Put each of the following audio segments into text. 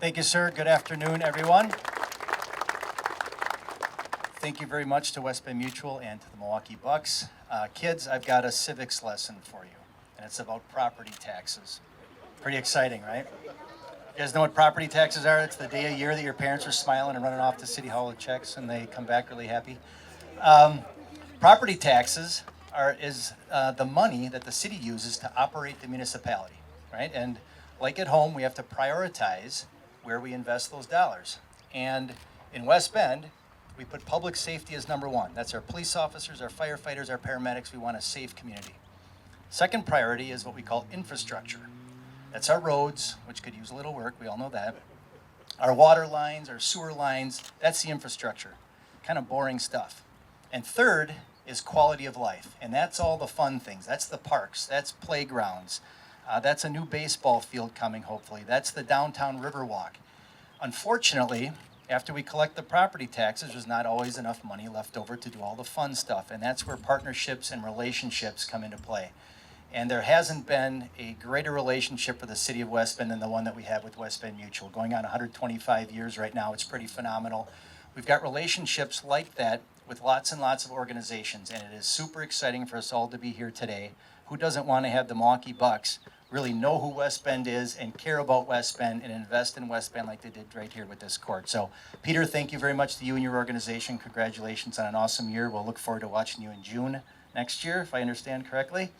Thank you, sir. Good afternoon, everyone. Thank you very much to West Bend Mutual and to the Milwaukee Bucks. Kids, I've got a civics lesson for you, and it's about property taxes. Pretty exciting, right? You guys know what property taxes are? It's the day of year that your parents are smiling and running off to City Hall with checks, and they come back really happy. Property taxes is the money that the city uses to operate the municipality, right? And like at home, we have to prioritize where we invest those dollars. And in West Bend, we put public safety as number one. That's our police officers, our firefighters, our paramedics. We want a safe community. Second priority is what we call infrastructure. That's our roads, which could use a little work. We all know that. Our water lines, our sewer lines, that's the infrastructure. Kind of boring stuff. And third is quality of life. And that's all the fun things. That's the parks. That's playgrounds. That's a new baseball field coming, hopefully. That's the downtown Riverwalk. Unfortunately, after we collect the property taxes, there's not always enough money left over to do all the fun stuff. And that's where partnerships and relationships come into play. And there hasn't been a greater relationship for the city of West Bend than the one that we have with West Bend Mutual. Going on 125 years right now, it's pretty phenomenal. We've got relationships like that with lots and lots of organizations, and it is super exciting for us all to be here today. Who doesn't want to have the Milwaukee Bucks really know who West Bend is and care about West Bend and invest in West Bend like they did right here with this court? So, Peter, thank you very much to you and your organization. Congratulations on an awesome year. We'll look forward to watching you in June next year, if I understand correctly.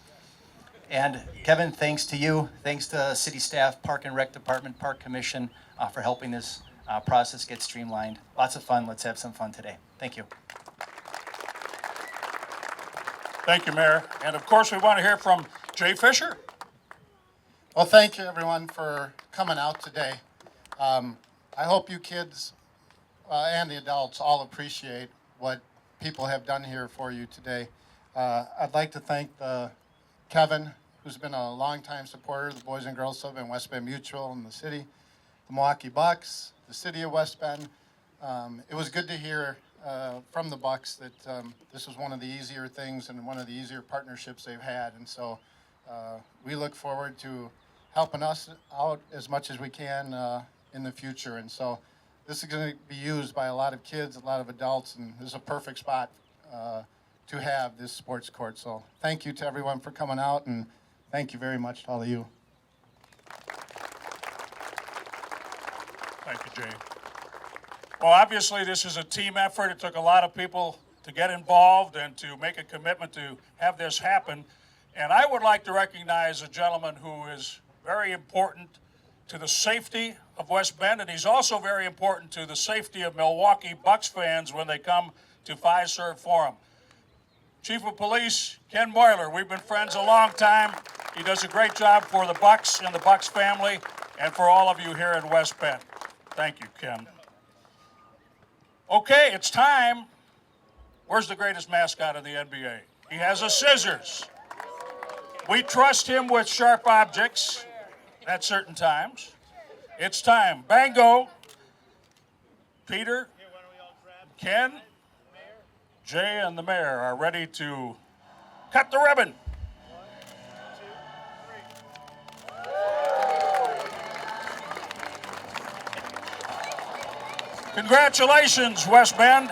And Kevin, thanks to you. Thanks to city staff, Park and Rec Department, Park Commission for helping this process get streamlined. Lots of fun. Let's have some fun today. Thank you. Thank you, Mayor. And of course, we want to hear from Jay Fisher. Well, thank you, everyone, for coming out today. I hope you kids and the adults all appreciate what people have done here for you today. I'd like to thank Kevin, who's been a longtime supporter of the Boys and Girls Club and West Bend Mutual and the city, the Milwaukee Bucks, the city of West Bend. It was good to hear from the Bucks that this was one of the easier things and one of the easier partnerships they've had. And so we look forward to helping us out as much as we can in the future. And so this is going to be used by a lot of kids, a lot of adults, and this is a perfect spot to have this sports court. So thank you to everyone for coming out, and thank you very much to all of you. Thank you, Jay. Well, obviously, this is a team effort. It took a lot of people to get involved and to make a commitment to have this happen. And I would like to recognize a gentleman who is very important to the safety of West Bend, and he's also very important to the safety of Milwaukee Bucks fans when they come to Fiserv Forum. Chief of Police Ken Moyler, we've been friends a long time. He does a great job for the Bucks and the Bucks family and for all of you here in West Bend. Thank you, Ken. Okay, it's time. Where's the greatest mascot in the NBA? He has a scissors. We trust him with sharp objects at certain times. It's time. Bango, Peter, Ken, Jay, and the mayor are ready to cut the ribbon. Congratulations, West Bend.